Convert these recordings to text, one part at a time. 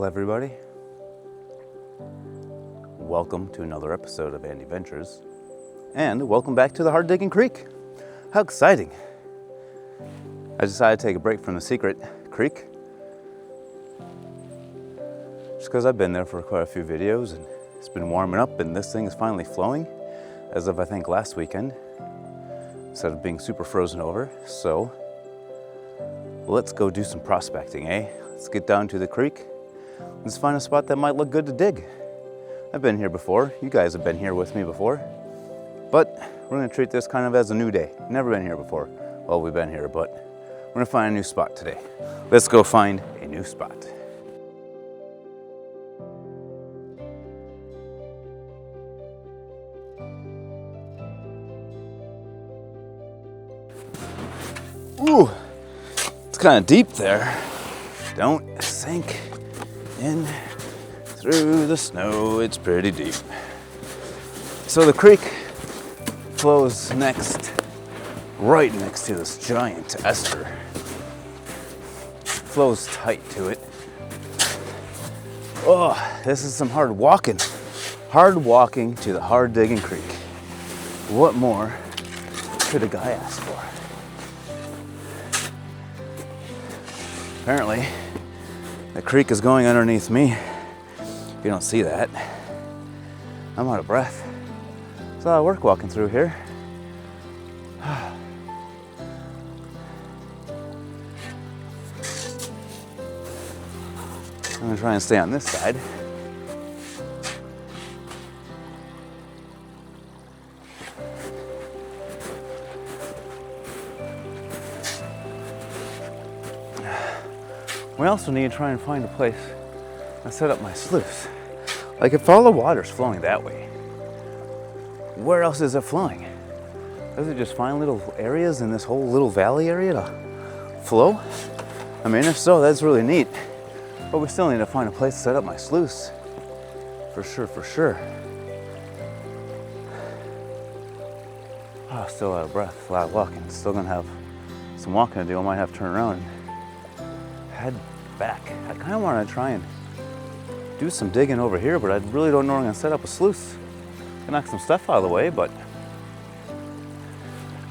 everybody. Welcome to another episode of Andy Ventures, and welcome back to the Hard Digging Creek. How exciting! I decided to take a break from the secret creek just because I've been there for quite a few videos and it's been warming up and this thing is finally flowing as of I think last weekend instead of being super frozen over. So let's go do some prospecting, eh? Let's get down to the creek. Let's find a spot that might look good to dig. I've been here before. You guys have been here with me before. But we're gonna treat this kind of as a new day. Never been here before. Well, we've been here, but we're gonna find a new spot today. Let's go find a new spot. Ooh, it's kind of deep there. Don't sink in through the snow, it's pretty deep. So the creek flows right next to this giant ester. Flows tight to it. Oh, this is some hard walking. Hard walking to the Hard Digging Creek. What more could a guy ask for? Apparently, the creek is going underneath me. You don't see that. I'm out of breath. It's a lot of work walking through here. I'm gonna try and stay on this side. We also need to try and find a place to set up my sluice. Like if all the water's flowing that way, where else is it flowing? Does it just find little areas in this whole little valley area to flow? I mean, if so, that's really neat. But we still need to find a place to set up my sluice. For sure. Oh, still out of breath, a lot of walking. Still gonna have some walking to do. I might have to turn around and head back. I kind of want to try and do some digging over here, but I really don't know where I'm gonna set up a sluice. Can knock some stuff out of the way, but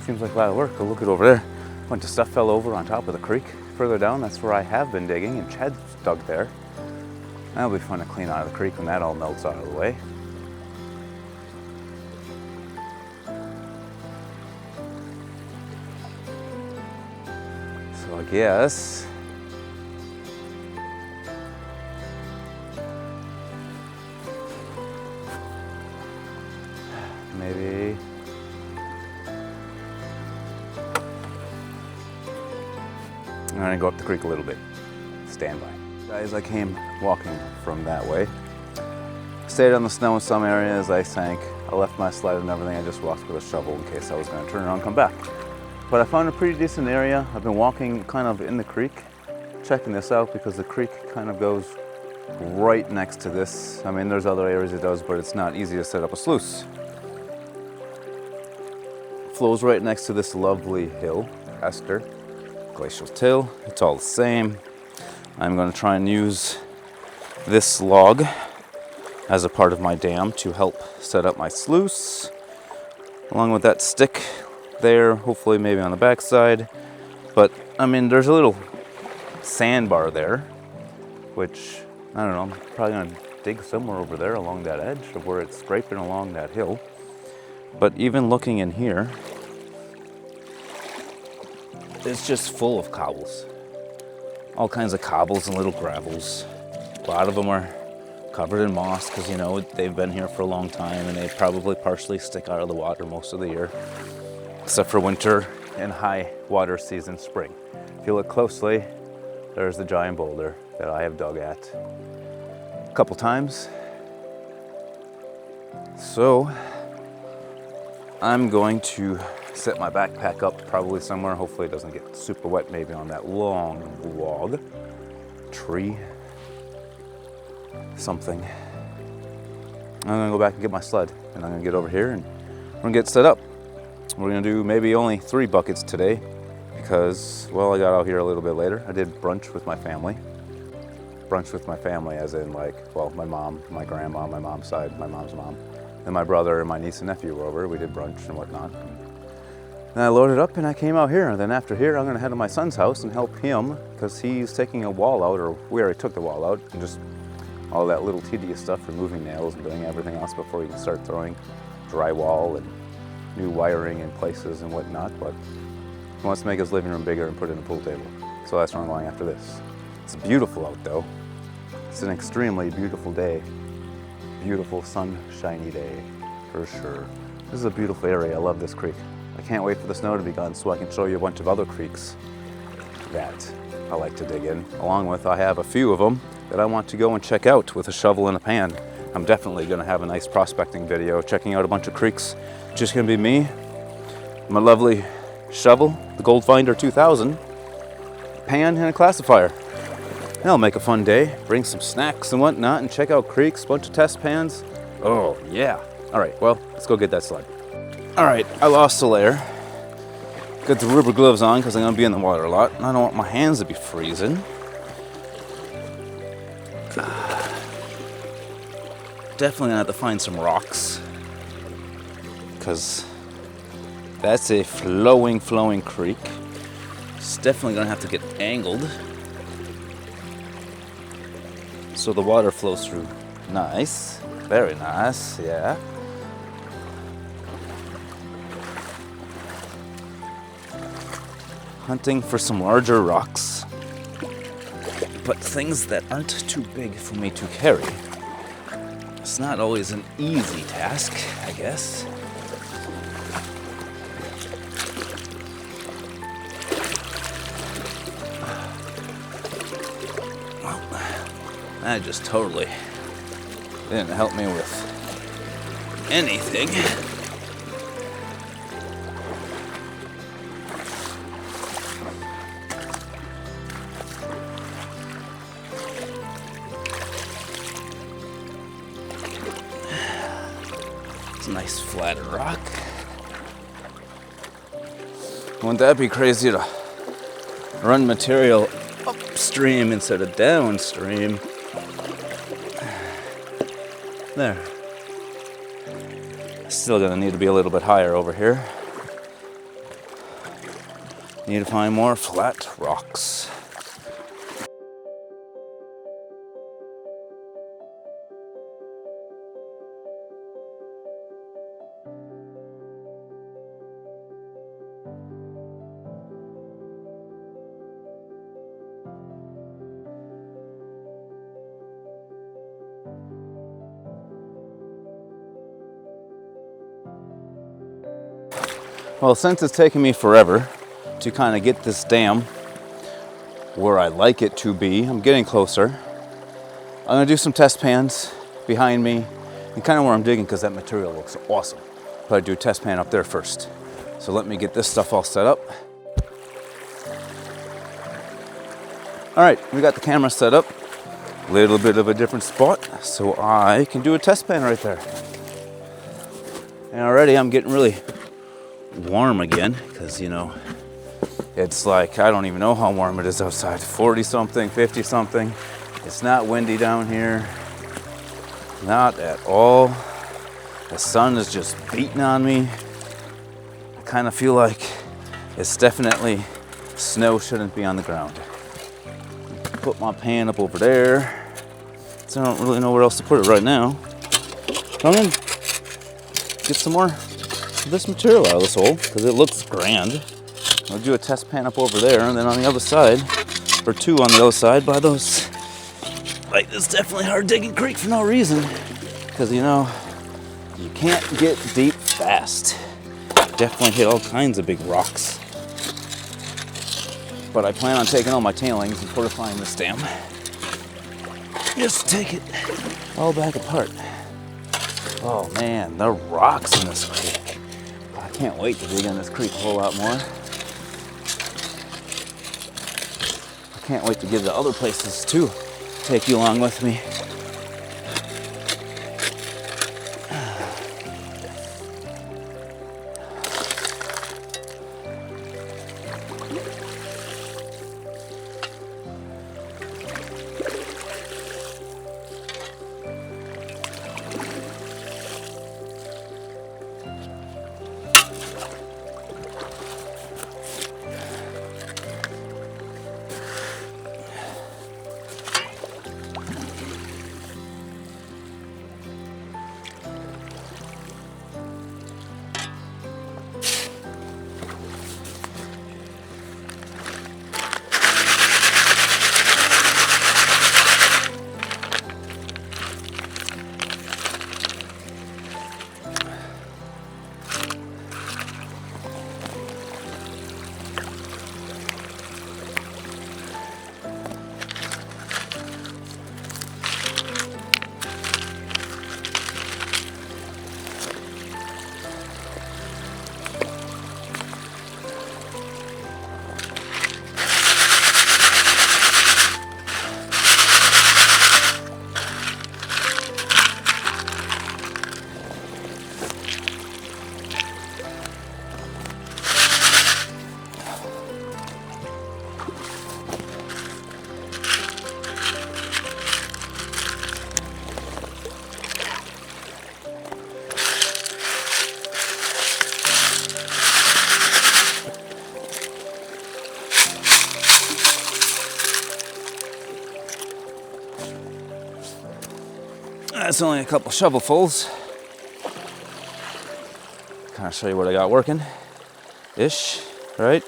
seems like a lot of work. Look at over there. A bunch of stuff fell over on top of the creek. Further down, that's where I have been digging, and Chad's dug there. That'll be fun to clean out of the creek when that all melts out of the way. So I guess maybe I'm gonna go up the creek a little bit. Stand by. Guys, I came walking from that way. Stayed on the snow in some areas, I sank. I left my sled and everything. I just walked with a shovel in case I was gonna turn around and come back. But I found a pretty decent area. I've been walking kind of in the creek, checking this out because the creek kind of goes right next to this. I mean, there's other areas it does, but it's not easy to set up a sluice. Flows right next to this lovely hill, ester, glacial till. It's all the same. I'm going to try and use this log as a part of my dam to help set up my sluice, along with that stick there, hopefully maybe on the back side. But I mean, there's a little sandbar there, which I don't know, I'm probably going to dig somewhere over there along that edge of where it's scraping along that hill. But even looking in here, it's just full of cobbles. All kinds of cobbles and little gravels. A lot of them are covered in moss because, you know, they've been here for a long time and they probably partially stick out of the water most of the year, except for winter and high water season spring. If you look closely, there's the giant boulder that I have dug at a couple times. So I'm going to set my backpack up probably somewhere. Hopefully it doesn't get super wet, maybe on that long log, tree, something. I'm gonna go back and get my sled and I'm gonna get over here and we're gonna get set up. We're gonna do maybe only 3 buckets today because, well, I got out here a little bit later. I did brunch with my family. brunch with my family, as in like, well, my mom, my grandma, my mom's side, my mom's mom, and my brother and my niece and nephew were over. We did brunch and whatnot. Then I loaded up and I came out here. And then after here, I'm gonna head to my son's house and help him because he's taking a wall out, or we already took the wall out, and just all that little tedious stuff, removing nails and doing everything else before you can start throwing drywall and new wiring in places and whatnot. But he wants to make his living room bigger and put in a pool table. So that's where I'm going after this. It's beautiful out though. It's an extremely beautiful day. Beautiful sunshiny day, for sure. This is a beautiful area. I love this creek. I can't wait for the snow to be gone so I can show you a bunch of other creeks that I like to dig in. Along with, I have a few of them that I want to go and check out with a shovel and a pan. I'm definitely gonna have a nice prospecting video, checking out a bunch of creeks. Just gonna be me, my lovely shovel, the Goldfinder 2000, pan, and a classifier. That'll make a fun day. Bring some snacks and whatnot and check out creeks, bunch of test pans. Oh yeah. All right, well, let's go get that sled. All right, I lost a layer. Got the rubber gloves on because I'm gonna be in the water a lot and I don't want my hands to be freezing. Definitely gonna have to find some rocks because that's a flowing creek. It's definitely gonna have to get angled so the water flows through. Nice, very nice, yeah. Hunting for some larger rocks, but things that aren't too big for me to carry. It's not always an easy task, I guess. Well, that just totally didn't help me with anything. Nice flat rock. Wouldn't that be crazy to run material upstream instead of downstream? There. Still gonna need to be a little bit higher over here. Need to find more flat rocks. Well, since it's taken me forever to kind of get this dam where I like it to be, I'm getting closer. I'm gonna do some test pans behind me and kind of where I'm digging because that material looks awesome. But I do a test pan up there first. So let me get this stuff all set up. All right, we got the camera set up. A little bit of a different spot so I can do a test pan right there. And already I'm getting really warm again because, you know, it's like, I don't even know how warm it is outside. 40 something, 50 something. It's not windy down here. Not at all. The sun is just beating on me. I kind of feel like it's definitely snow shouldn't be on the ground. Put my pan up over there. So I don't really know where else to put it right now. I'm gonna get some more of this material out of this hole because it looks grand. I'll do a test pan up over there, and then on the other side, or two on the other side by those. Like, this definitely hard digging creek for no reason. Because, you know, you can't get deep fast. Definitely hit all kinds of big rocks. But I plan on taking all my tailings and fortifying this dam. Just take it all back apart. Oh man, the rocks in this creek. I can't wait to dig in this creek a whole lot more. I can't wait to get to other places too. Take you along with me. That's only a couple shovelfuls. Kind of show you what I got working. Ish, right?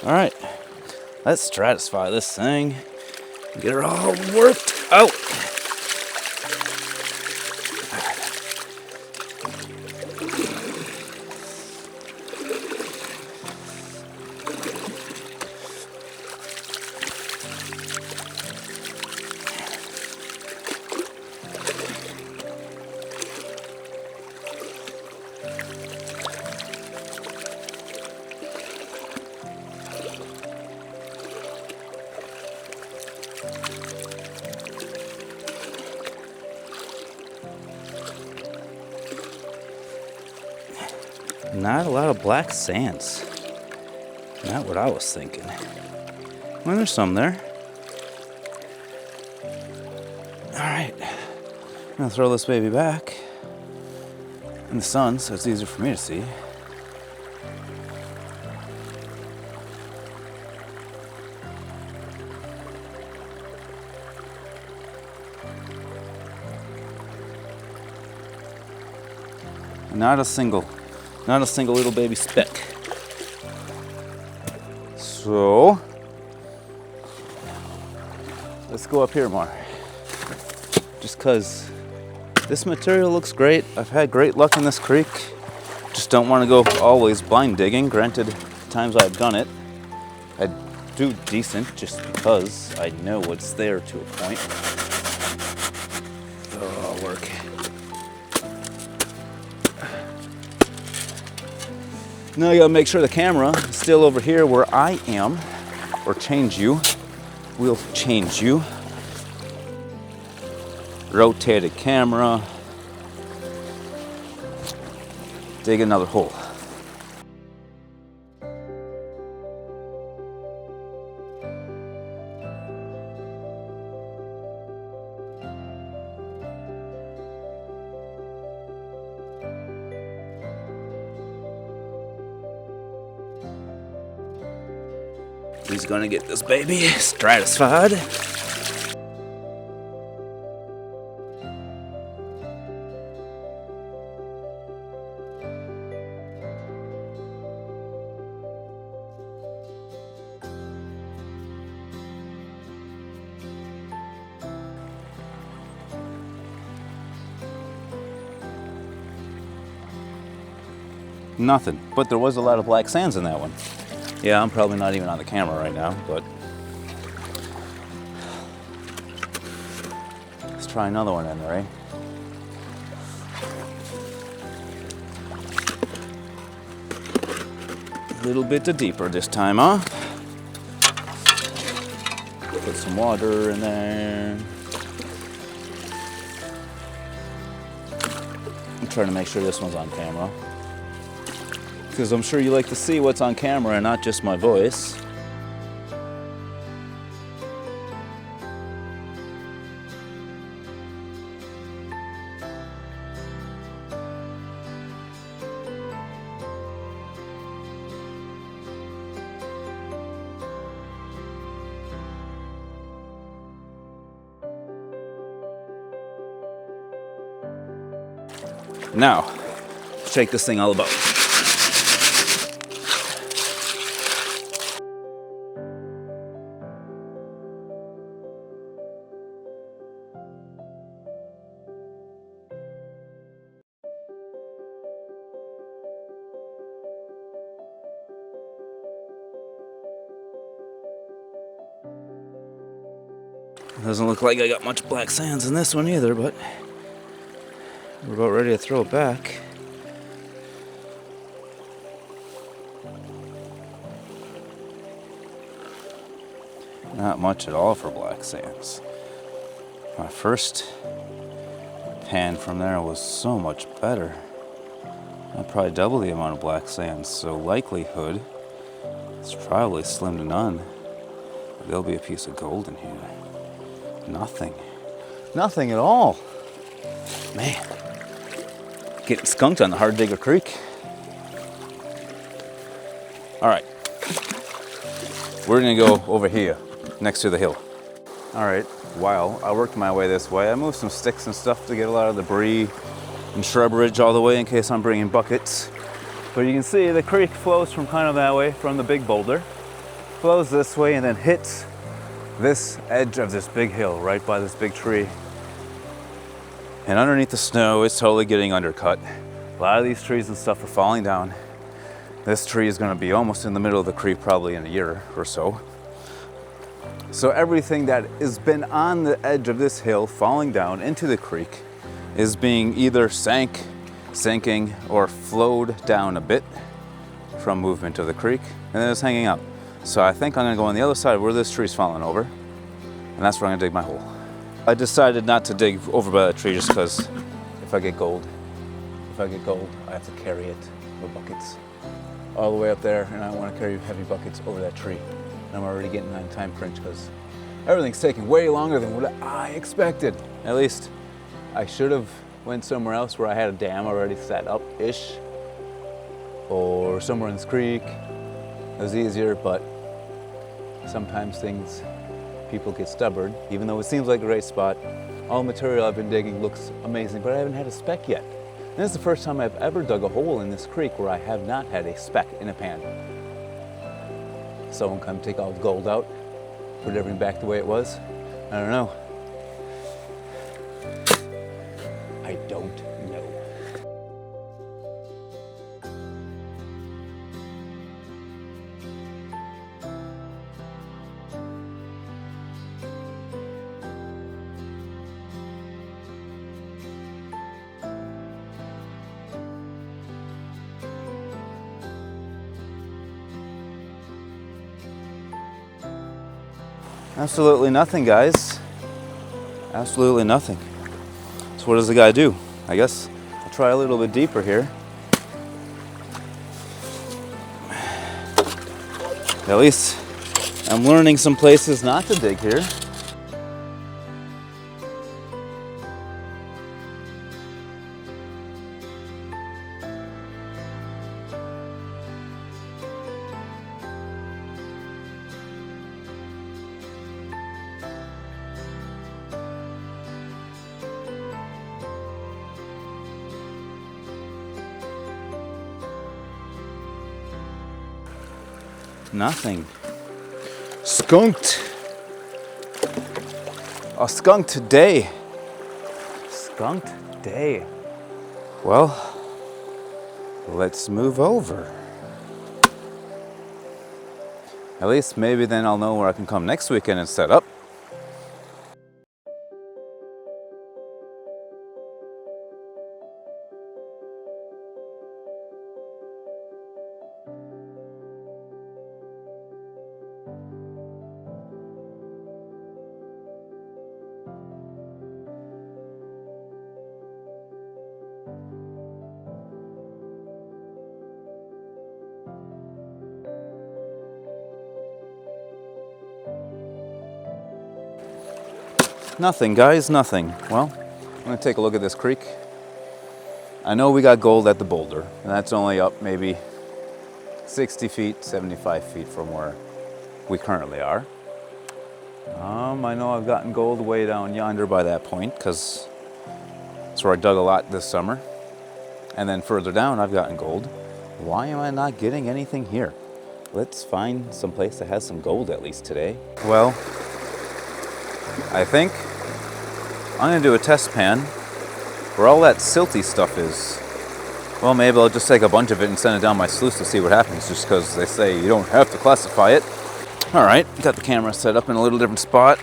All right, let's stratify this thing. Get her all worked out. Not a lot of black sands. Not what I was thinking. Well, there's some there. All right, I'm gonna throw this baby back in the sun so it's easier for me to see. Not a single little baby speck. So, let's go up here more. Just cause this material looks great. I've had great luck in this creek. Just don't want to go always blind digging. Granted, the times I've done it, I do decent just because I know what's there to a point. Oh, I'll work. Now I gotta make sure the camera is still over here where I am, or change you. We'll change you. Rotated camera. Dig another hole. He's gonna get this baby stratified. Nothing, but there was a lot of black sands in that one. Yeah, I'm probably not even on the camera right now, but let's try another one in there, eh? A little bit deeper this time, huh? Put some water in there. I'm trying to make sure this one's on camera, because I'm sure you like to see what's on camera and not just my voice. Now, shake this thing all about. Doesn't look like I got much black sands in this one either, but we're about ready to throw it back. Not much at all for black sands. My first pan from there was so much better. I probably double the amount of black sands, so likelihood it's probably slim to none. But there'll be a piece of gold in here. Nothing. Nothing at all. Man. Getting skunked on the Hard Digger Creek. All right. We're gonna go over here, next to the hill. All right, while I worked my way this way, I moved some sticks and stuff to get a lot of debris and shrubbery all the way in case I'm bringing buckets. But you can see the creek flows from kind of that way, from the big boulder, flows this way and then hits this edge of this big hill right by this big tree. And underneath the snow, it's totally getting undercut. A lot of these trees and stuff are falling down. This tree is going to be almost in the middle of the creek probably in a year or so. So everything that has been on the edge of this hill falling down into the creek is being either sinking, or flowed down a bit from movement of the creek, and then it's hanging out. So I think I'm gonna go on the other side where this tree's falling over, and that's where I'm gonna dig my hole. I decided not to dig over by that tree just because if I get gold, I have to carry it with buckets all the way up there, and I don't want to carry heavy buckets over that tree. And I'm already getting on time crunch because everything's taking way longer than what I expected. At least I should have went somewhere else where I had a dam already set up-ish, or somewhere in this creek. It was easier, but sometimes people get stubborn. Even though it seems like a great spot, all the material I've been digging looks amazing, but I haven't had a speck yet. And this is the first time I've ever dug a hole in this creek where I have not had a speck in a pan. Someone come take all the gold out, put everything back the way it was. I don't know. I don't know. Absolutely nothing, guys. Absolutely nothing. So what does the guy do? I guess I'll try a little bit deeper here. At least I'm learning some places not to dig here. Nothing. Skunked. A skunked day. Skunked day. Well, let's move over. At least maybe then I'll know where I can come next weekend and set up. Nothing, guys, nothing. Well, I'm gonna take a look at this creek. I know we got gold at the boulder, and that's only up maybe 60 feet, 75 feet from where we currently are. I know I've gotten gold way down yonder by that point, because that's where I dug a lot this summer. And then further down, I've gotten gold. Why am I not getting anything here? Let's find some place that has some gold at least today. Well, I think I'm gonna do a test pan where all that silty stuff is. Well, maybe I'll just take a bunch of it and send it down my sluice to see what happens, just because they say you don't have to classify it. All right, got the camera set up in a little different spot.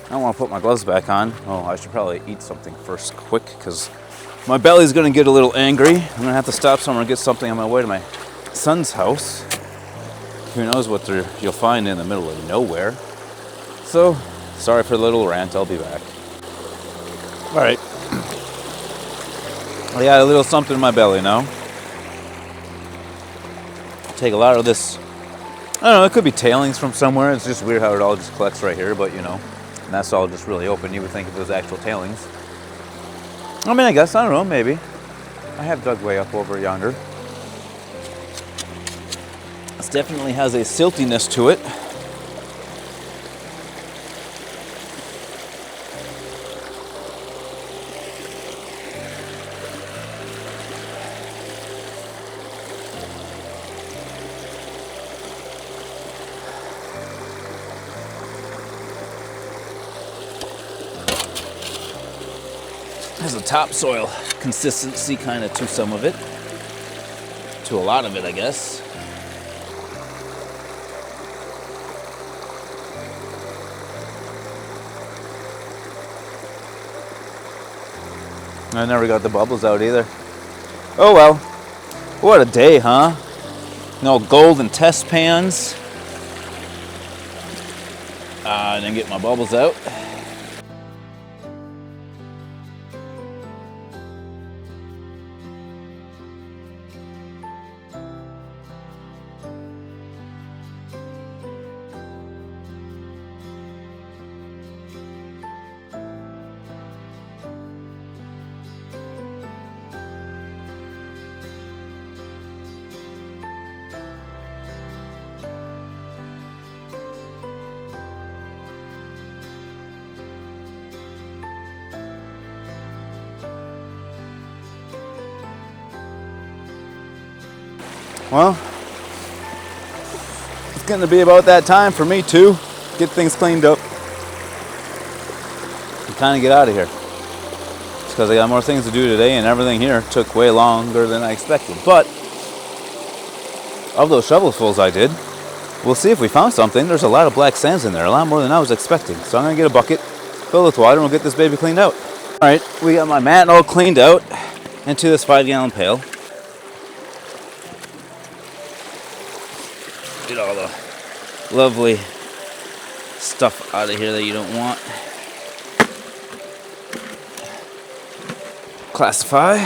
I don't want to put my gloves back on. Oh, I should probably eat something first quick, because my belly's gonna get a little angry. I'm gonna have to stop somewhere and get something on my way to my son's house. Who knows what you'll find in the middle of nowhere. So, sorry for the little rant, I'll be back. All right. I got a little something in my belly now. Take a lot of this, I don't know, it could be tailings from somewhere. It's just weird how it all just collects right here, but you know, and that's all just really open. You would think it was actual tailings. I mean, I guess, I don't know, maybe. I have dug way up over yonder. This definitely has a siltiness to it. a topsoil consistency kind of to some of it. To a lot of it, I guess. I never got the bubbles out either. Oh well. What a day, huh? No golden test pans. I didn't get my bubbles out. Well, it's going to be about that time for me too. Get things cleaned up and kind of get out of here. It's because I got more things to do today, and everything here took way longer than I expected. But of those shovelfuls I did, we'll see if we found something. There's a lot of black sands in there, a lot more than I was expecting. So I'm going to get a bucket, fill it with water, and we'll get this baby cleaned out. All right, we got my mat all cleaned out into this 5-gallon pail. Get all the lovely stuff out of here that you don't want. Classify.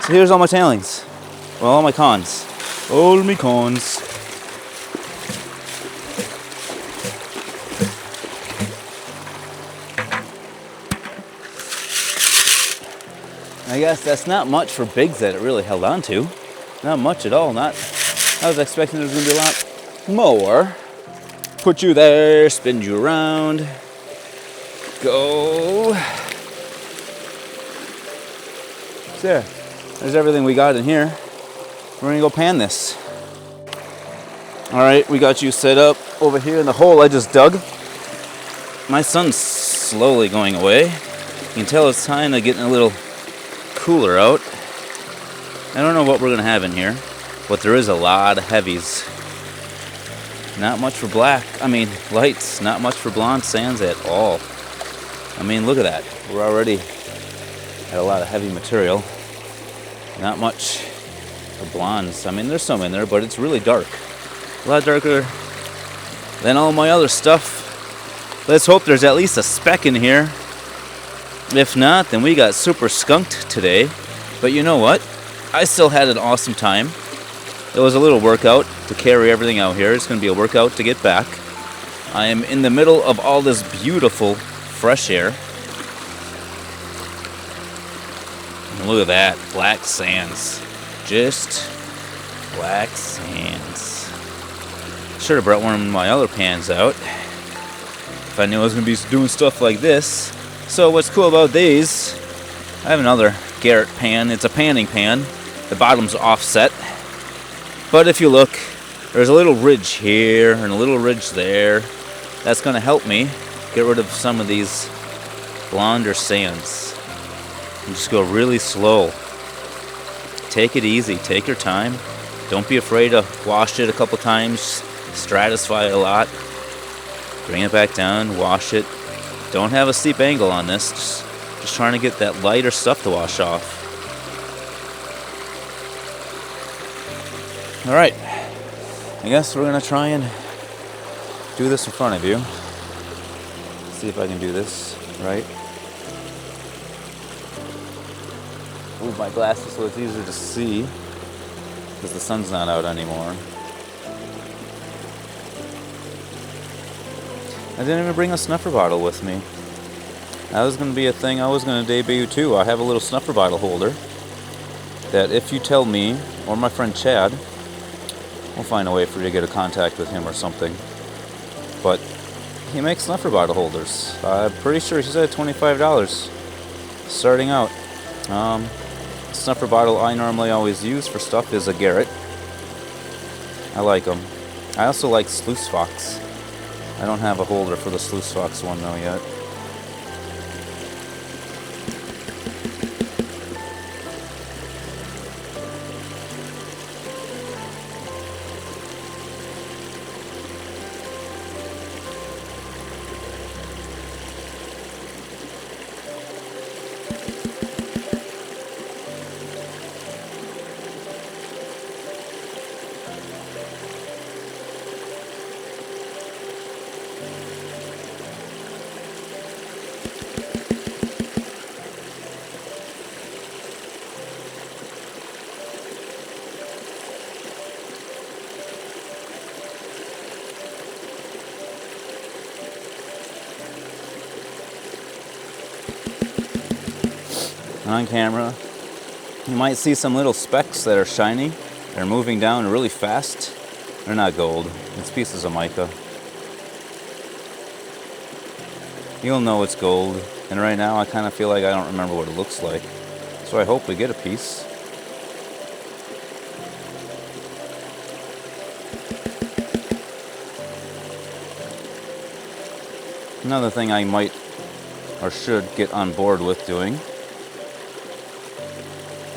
So here's all my tailings. Well, all my cons. All me cons. I guess that's not much for bigs that it really held on to. Not much at all. I was expecting there was going to be a lot more. Put you there, spin you around. Go. So there's everything we got in here. We're going to go pan this. All right, we got you set up over here in the hole I just dug. My sun's slowly going away. You can tell it's kind of getting a little cooler out. I don't know what we're going to have in here. But there is a lot of heavies. Not much for lights. Not much for blonde sands at all. I mean, look at that. We're already at a lot of heavy material. Not much for blondes. I mean, there's some in there, but it's really dark. A lot darker than all my other stuff. Let's hope there's at least a speck in here. If not, then we got super skunked today. But you know what? I still had an awesome time. It was a little workout to carry everything out here. It's going to be a workout to get back. I am in the middle of all this beautiful fresh air. And look at that, black sands. Just black sands. Should have brought one of my other pans out if I knew I was going to be doing stuff like this. So what's cool about these, I have another Garrett pan. It's a panning pan. The bottom's offset. But if you look, there's a little ridge here and a little ridge there. That's going to help me get rid of some of these blonder sands. And just go really slow. Take it easy. Take your time. Don't be afraid to wash it a couple times. Stratify a lot. Bring it back down. Wash it. Don't have a steep angle on this. Just trying to get that lighter stuff to wash off. All right, I guess we're gonna try and do this in front of you. See if I can do this right. Move my glasses so it's easier to see because the sun's not out anymore. I didn't even bring a snuffer bottle with me. That was gonna be a thing I was gonna debut too. I have a little snuffer bottle holder that if you tell me or my friend Chad, we'll find a way for you to get a contact with him or something. But he makes snuffer bottle holders. I'm pretty sure he said $25 starting out. Snuffer bottle I normally always use for stuff is a Garrett. I like them. I also like Sluice Fox. I don't have a holder for the Sluice Fox one though yet. And on camera, you might see some little specks that are shiny. They're moving down really fast. They're not gold. It's pieces of mica. You'll know it's gold. And right now I kind of feel like I don't remember what it looks like. So I hope we get a piece. Another thing I might or should get on board with doing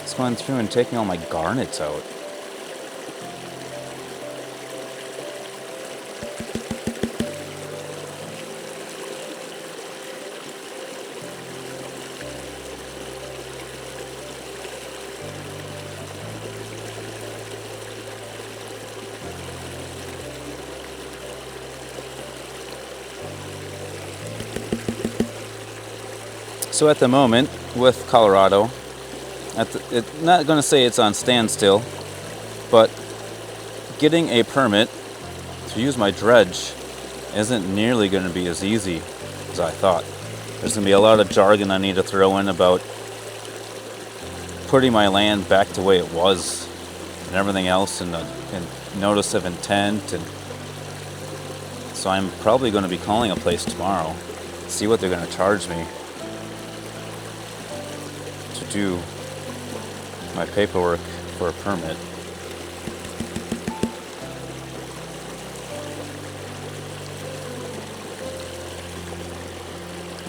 is going through and taking all my garnets out. So at the moment, with Colorado, not going to say it's on standstill, but getting a permit to use my dredge isn't nearly going to be as easy as I thought. There's going to be a lot of jargon I need to throw in about putting my land back to the way it was and everything else, and notice of intent. And so I'm probably going to be calling a place tomorrow, see what they're going to charge me to do my paperwork for a permit.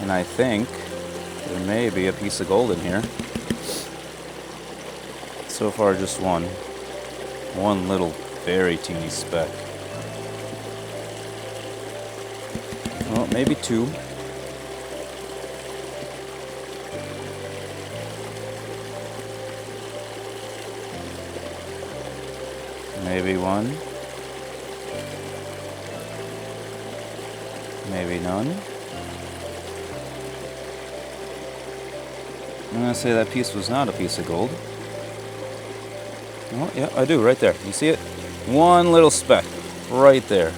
And I think there may be a piece of gold in here. So far just one little very teeny speck. Well, maybe two. Maybe one. Maybe none. I'm going to say that piece was not a piece of gold. Oh, yeah, I do, right there. You see it? One little speck, right there.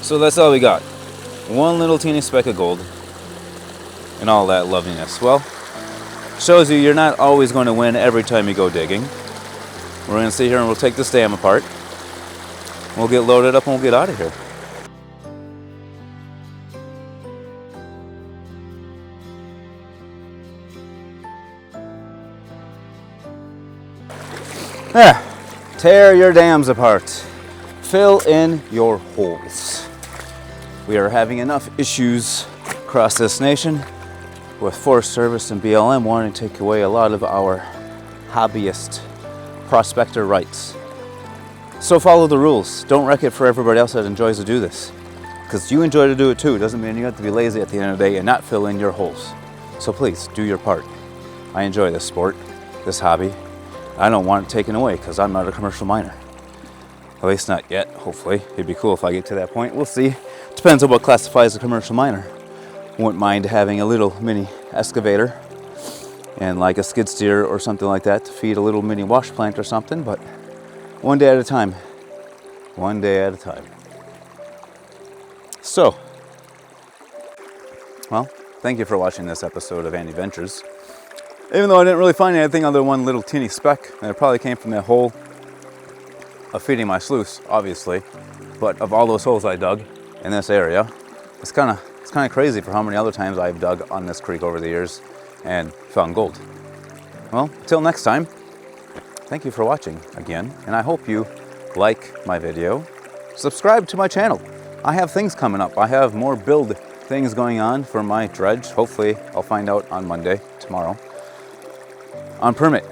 So that's all we got. One little teeny speck of gold. And all that loveliness. Well, shows you you're not always going to win every time you go digging. We're going to sit here and we'll take this dam apart. We'll get loaded up and we'll get out of here. There. Tear your dams apart. Fill in your holes. We are having enough issues across this nation with Forest Service and BLM wanting to take away a lot of our hobbyist prospector rights. So follow the rules. Don't wreck it for everybody else that enjoys to do this. Because you enjoy to do it too. Doesn't mean you have to be lazy at the end of the day and not fill in your holes. So please, do your part. I enjoy this sport, this hobby. I don't want it taken away because I'm not a commercial miner. At least not yet, hopefully. It'd be cool if I get to that point. We'll see. Depends on what classifies a commercial miner. Wouldn't mind having a little mini excavator and like a skid steer or something like that to feed a little mini wash plant or something, but one day at a time. One day at a time. So, well, thank you for watching this episode of Andy Ventures. Even though I didn't really find anything other than one little teeny speck, and it probably came from that hole of feeding my sluice, obviously. But of all those holes I dug in this area, it's kind of crazy for how many other times I've dug on this creek over the years and found gold. Well, until next time, thank you for watching again, and I hope you like my video. Subscribe to my channel. I have things coming up. I have more build things going on for my dredge. Hopefully, I'll find out on Monday, tomorrow, on permit.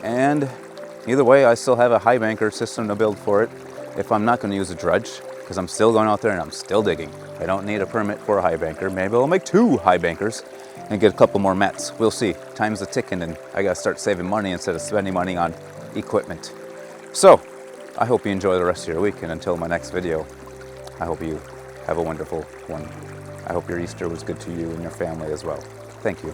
And either way, I still have a high banker system to build for it if I'm not going to use a dredge, because I'm still going out there and I'm still digging. I don't need a permit for a high banker. Maybe I'll make 2 high bankers and get a couple more mets. We'll see. Time's a ticking and I got to start saving money instead of spending money on equipment. So, I hope you enjoy the rest of your week, and until my next video, I hope you have a wonderful one. I hope your Easter was good to you and your family as well. Thank you.